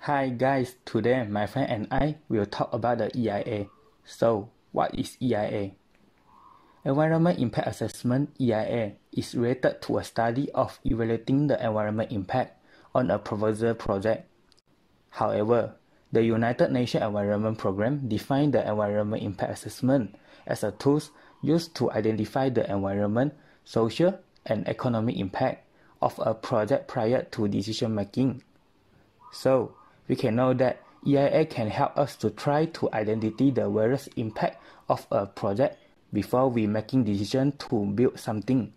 Hi guys, today my friend and I will talk about the EIA. So, what is EIA? Environment Impact Assessment (EIA) is related to a study of evaluating the environment impact on a proposal project. However, the United Nations Environment Programme defined the Environment Impact Assessment as a tool used to identify the environment, social, and economic impact of a project prior to decision making. So, we can know that EIA can help us to try to identify the various impact of a project before we making decision to build something.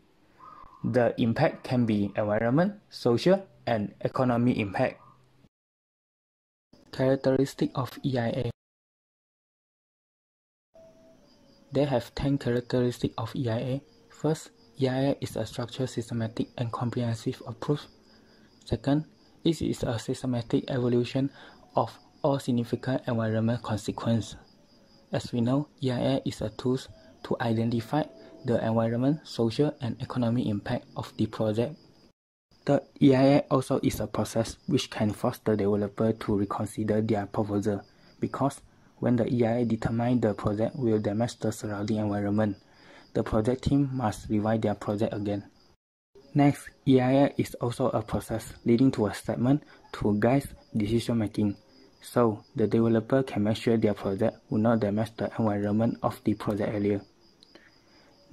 The impact can be environment, social, and economic impact. Characteristic of EIA. They have 10 characteristics of EIA. First, EIA is a structured, systematic, and comprehensive approach. Second, it is a systematic evaluation of all significant environmental consequences. As we know, EIA is a tool to identify the environment, social, and economic impact of the project. The EIA also is a process which can force the developer to reconsider their proposal, because when the EIA determines the project will damage the surrounding environment, the project team must revise their project again. Next, EIA is also a process leading to a statement to guide decision making, so the developer can make sure their project will not damage the environment of the project area.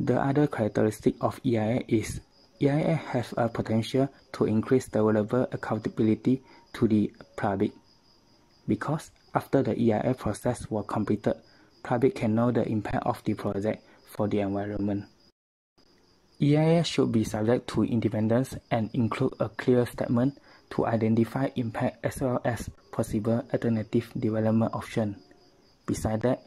The other characteristic of EIA is EIA has a potential to increase developer accountability to the public, because after the EIA process was completed, public can know the impact of the project for the environment. EIA should be subject to independence and include a clear statement to identify impact as well as possible alternative development options. Besides that,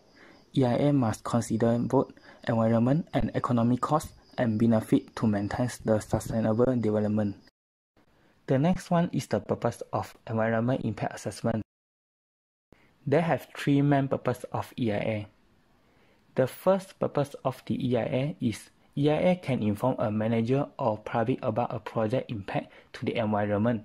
EIA must consider both environment and economic costs and benefit to maintain the sustainable development. The next one is the purpose of environment impact assessment. They have three main purposes of EIA. The first purpose of the EIA is EIA can inform a manager or public about a project impact to the environment.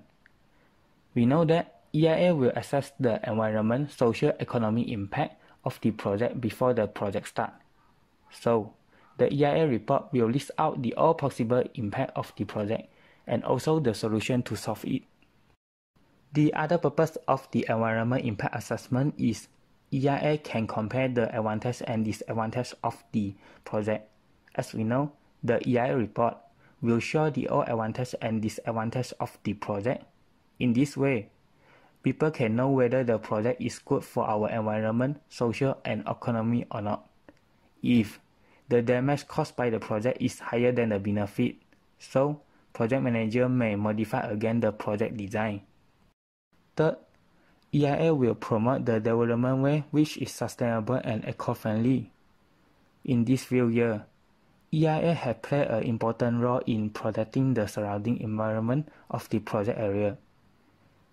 We know that EIA will assess the environment, social, economic impact of the project before the project starts. So, the EIA report will list out the all possible impact of the project and also the solution to solve it. The other purpose of the environment impact assessment is EIA can compare the advantage and disadvantage of the project. As we know, the EIA report will show the all advantage and disadvantage of the project. In this way, people can know whether the project is good for our environment, social, and economy or not. If the damage caused by the project is higher than the benefit, so project manager may modify again the project design. Third, EIA will promote the development way which is sustainable and eco-friendly. In this few years, EIA has played an important role in protecting the surrounding environment of the project area.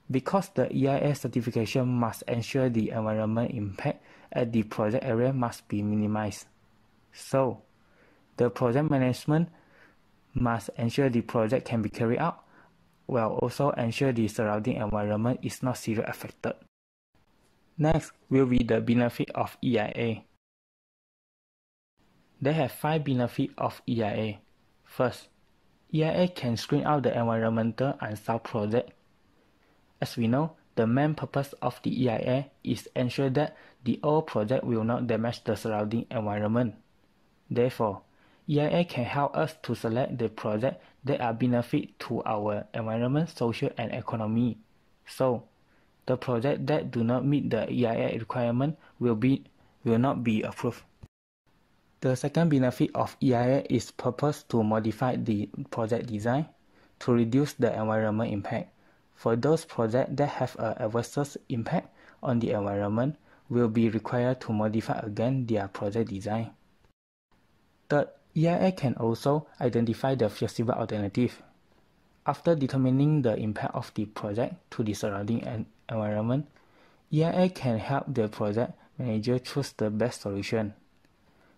Because the EIA certification must ensure the environment impact at the project area must be minimized. So, the project management must ensure the project can be carried out, while also ensure the surrounding environment is not seriously affected. Next will be the benefit of EIA. They have 5 benefits of EIA. First, EIA can screen out the environmental unsolved project. As we know, the main purpose of the EIA is ensure that the all project will not damage the surrounding environment. Therefore, EIA can help us to select the projects that are benefit to our environment, social, and economy. So, the projects that do not meet the EIA requirement will not be approved. The second benefit of EIA is purpose to modify the project design to reduce the environment impact. For those projects that have an adverse impact on the environment, will be required to modify again their project design. Third, EIA can also identify the feasible alternative. After determining the impact of the project to the surrounding environment, EIA can help the project manager choose the best solution.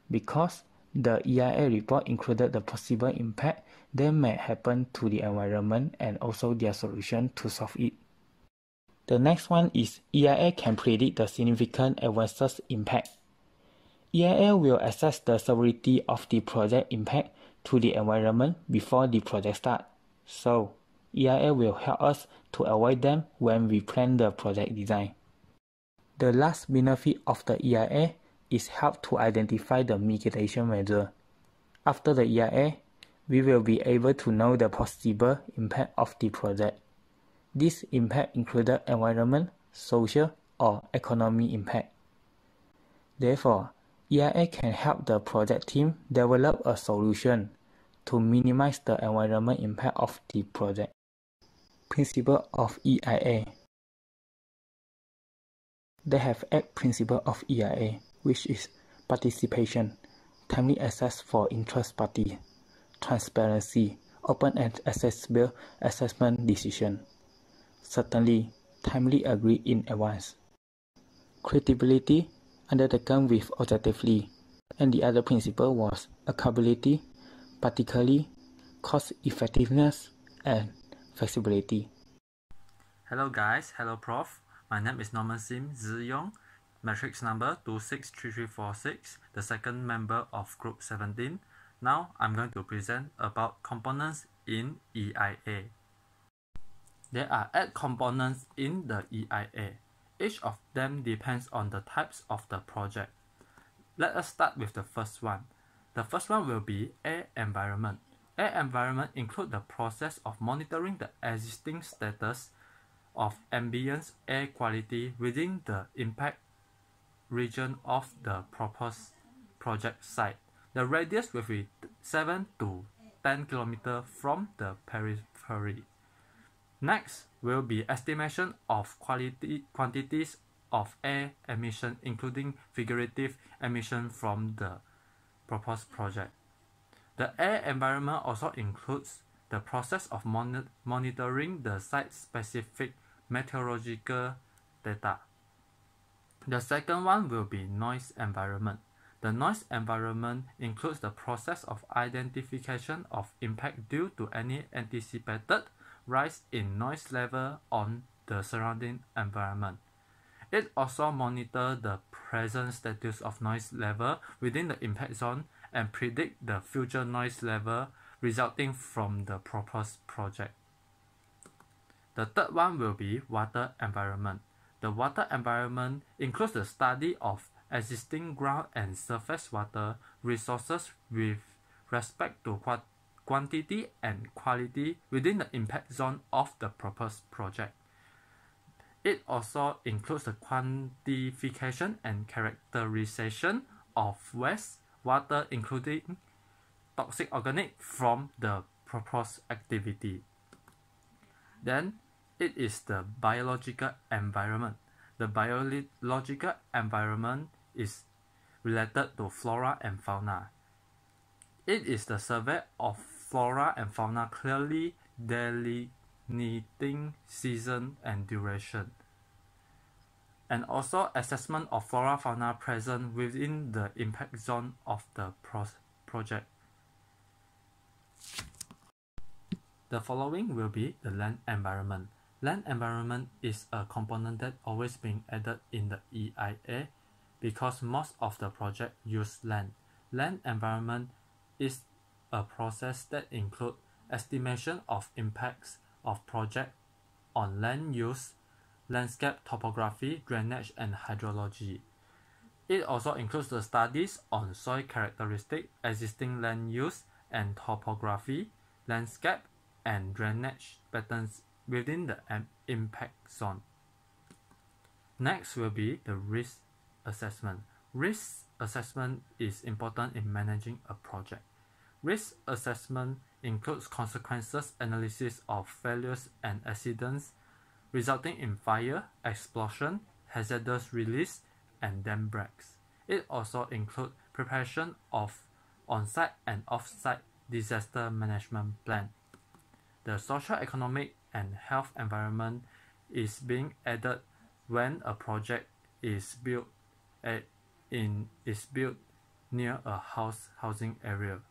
Because the EIA report included the possible impact that may happen to the environment and also their solution to solve it. The next one is EIA can predict the significant adverse impact. EIA will assess the severity of the project impact to the environment before the project starts. So, EIA will help us to avoid them when we plan the project design. The last benefit of the EIA is help to identify the mitigation measure. After the EIA, we will be able to know the possible impact of the project. This impact included environment, social, or economic impact. Therefore, EIA can help the project team develop a solution to minimize the environment impact of the project. Principle of EIA. They have 8 principles of EIA, which is participation, timely access for interest parties, transparency, open and accessible assessment decision, certainly, timely agree in advance, credibility, undertaken with objectively, and the other principle was accountability, particularly cost effectiveness and flexibility. Hello guys, hello Prof. My name is Norman Sim Yong, matrix number 263346, the second member of group 17. Now I'm going to present about components in EIA. There are 8 components in the EIA. Each of them depends on the types of the project. Let us start with the first one. The first one will be air environment. Air environment includes the process of monitoring the existing status of ambient air quality within the impact region of the proposed project site. The radius will be 7 to 10 km from the periphery. Next will be estimation of quantities of air emission, including figurative emission from the proposed project. The air environment also includes the process of monitoring the site-specific meteorological data. The second one will be noise environment. The noise environment includes the process of identification of impact due to any anticipated rise in noise level on the surrounding environment. It also monitors the present status of noise level within the impact zone and predict the future noise level resulting from the proposed project. The third one will be water environment. The water environment includes the study of existing ground and surface water resources with respect to quantity and quality within the impact zone of the proposed project. It also includes the quantification and characterization of waste water, including toxic organic, from the proposed activity. Then it is the biological environment. The biological environment is related to flora and fauna. It is the survey of flora and fauna, clearly delineating season and duration, and also assessment of flora fauna present within the impact zone of the project. The following will be the land environment. Land environment is a component that always being added in the EIA because most of the project use land. Land environment is a process that includes estimation of impacts of project on land use, landscape topography, drainage, and hydrology. It also includes the studies on soil characteristics, existing land use and topography, landscape, and drainage patterns within the impact zone. Next will be the risk assessment. Risk assessment is important in managing a project. Risk assessment includes consequences analysis of failures and accidents resulting in fire, explosion, hazardous release, and dam breaks. It also includes preparation of on-site and off-site disaster management plan. The social, economic, and health environment is being added when a project is built near a housing area.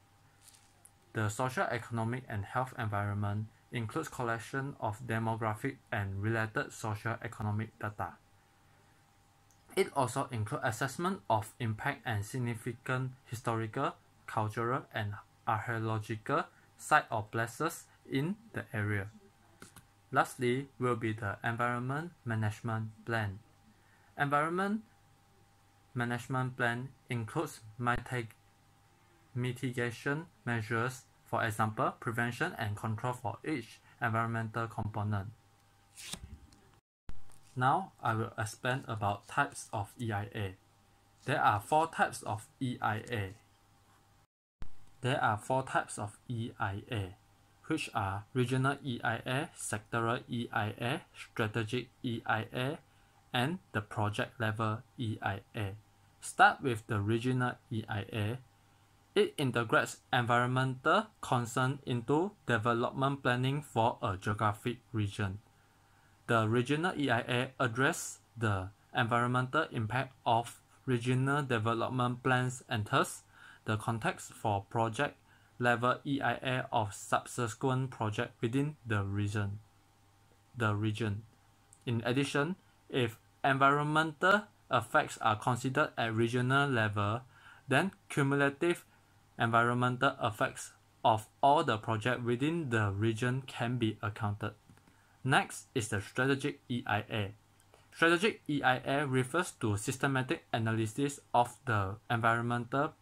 The social, economic, and health environment includes collection of demographic and related socio-economic data. It also includes assessment of impact and significant historical, cultural, and archaeological sites or places in the area. Lastly will be the Environment Management Plan. Environment Management Plan includes mitigation measures, for example, prevention and control for each environmental component. Now I will explain about types of EIA. There are four types of EIA. Which are regional EIA, sectoral EIA, strategic EIA, and the project level EIA. Start with the regional EIA. It integrates environmental concern into development planning for a geographic region. The regional EIA addresses the environmental impact of regional development plans and thus the context for project level EIA of subsequent projects within the region. In addition, if environmental effects are considered at regional level, then cumulative environmental effects of all the projects within the region can be accounted. Next is the strategic EIA. Strategic EIA refers to systematic analysis of the environmental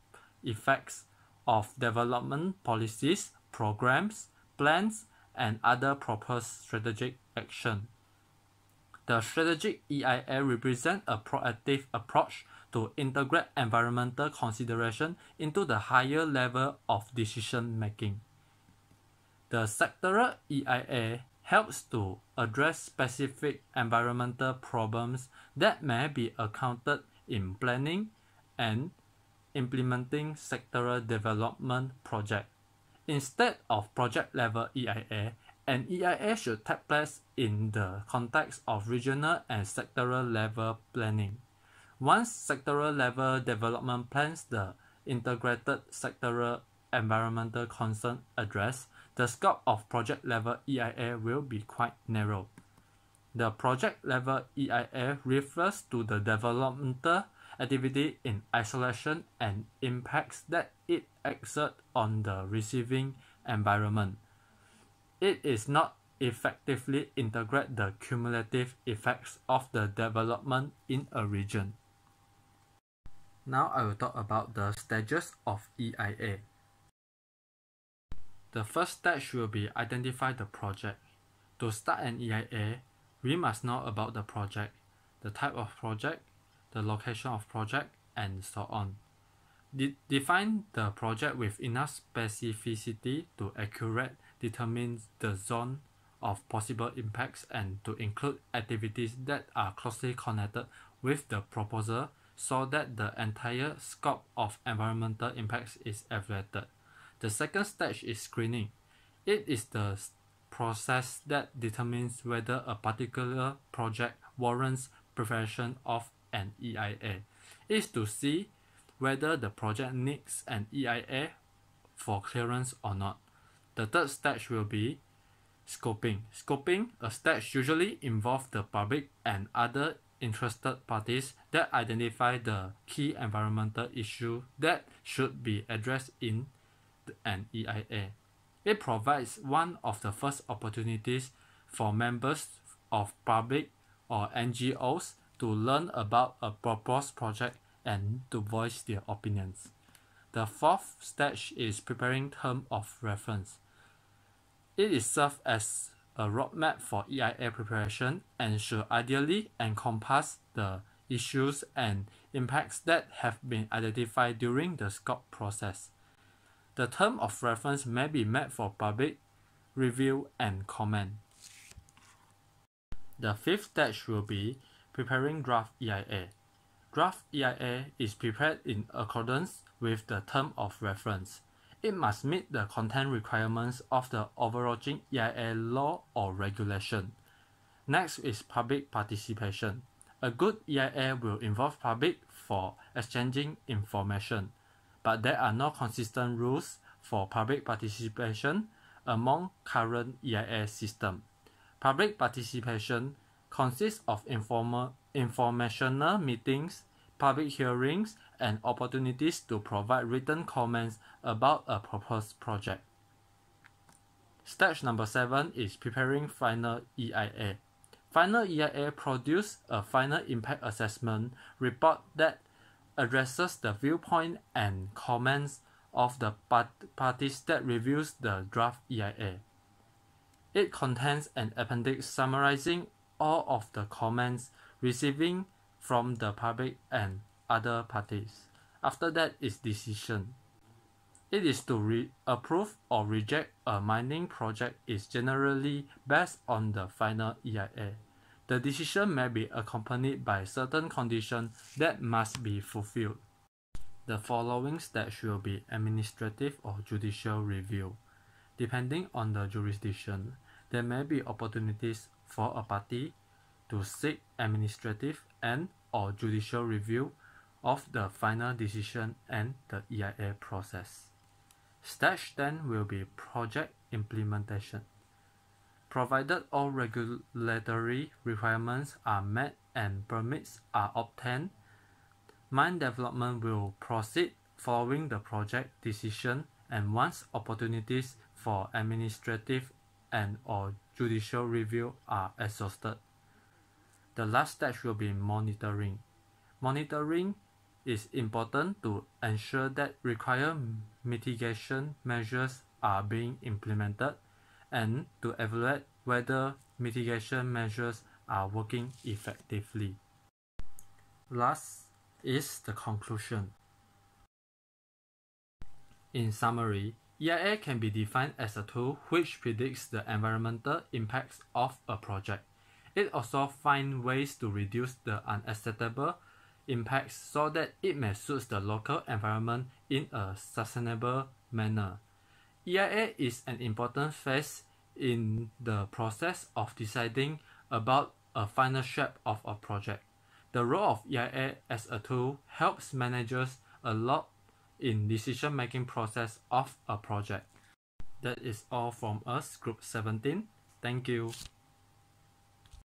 effects of development policies, programs, plans, and other proposed strategic action. The strategic EIA represents a proactive approach to integrate environmental consideration into the higher level of decision making. The sectoral EIA helps to address specific environmental problems that may be accounted in planning and implementing sectoral development projects. Instead of project-level EIA, an EIA should take place in the context of regional and sectoral level planning. Once sectoral level development plans the integrated sectoral environmental concern address, the scope of project-level EIA will be quite narrow. The project-level EIA refers to the developmental activity in isolation and impacts that it exerts on the receiving environment. It is not effectively integrate the cumulative effects of the development in a region. Now I will talk about the stages of EIA. The first stage will be identify the project. To start an EIA, we must know about the project, the type of project, the location of project, and so on. Define the project with enough specificity to accurately determine the zone of possible impacts and to include activities that are closely connected with the proposal so that the entire scope of environmental impacts is evaluated. The second stage is screening. It is the process that determines whether a particular project warrants preparation of an EIA. It is to see whether the project needs an EIA for clearance or not. The third stage will be scoping. Scoping, a stage usually involves the public and other interested parties that identify the key environmental issue that should be addressed in an EIA. It provides one of the first opportunities for members of public or NGOs to learn about a proposed project and to voice their opinions. The fourth stage is preparing terms of reference. It is served as a roadmap for EIA preparation and should ideally encompass the issues and impacts that have been identified during the scope process. The term of reference may be made for public review and comment. The fifth stage will be preparing draft EIA. Draft EIA is prepared in accordance with the term of reference. It must meet the content requirements of the overarching EIA law or regulation. Next is public participation. A good EIA will involve public for exchanging information, but there are no consistent rules for public participation. among current EIA systems. Public participation consists of informational meetings, public hearings, and opportunities to provide written comments about a proposed project. Stage number 7 is preparing final EIA. Final EIA produces a final impact assessment report that addresses the viewpoint and comments of the parties that reviews the draft EIA. It contains an appendix summarizing all of the comments receiving from the public and other parties. After that is decision. It is to approve or reject a mining project is generally based on the final EIA. The decision may be accompanied by certain conditions that must be fulfilled. The following stage will be administrative or judicial review. Depending on the jurisdiction, there may be opportunities for a party to seek administrative and/or judicial review of the final decision and the EIA process. Stage 10 will be project implementation. Provided all regulatory requirements are met and permits are obtained, mine development will proceed following the project decision and once opportunities for administrative and/or judicial review are exhausted. The last stage will be monitoring. Monitoring is important to ensure that required mitigation measures are being implemented and to evaluate whether mitigation measures are working effectively. Last is the conclusion. In summary, EIA can be defined as a tool which predicts the environmental impacts of a project. It also finds ways to reduce the unacceptable impacts so that it may suit the local environment in a sustainable manner. EIA is an important phase in the process of deciding about a final shape of a project. The role of EIA as a tool helps managers a lot in decision-making process of a project. That is all from us, Group 17. Thank you.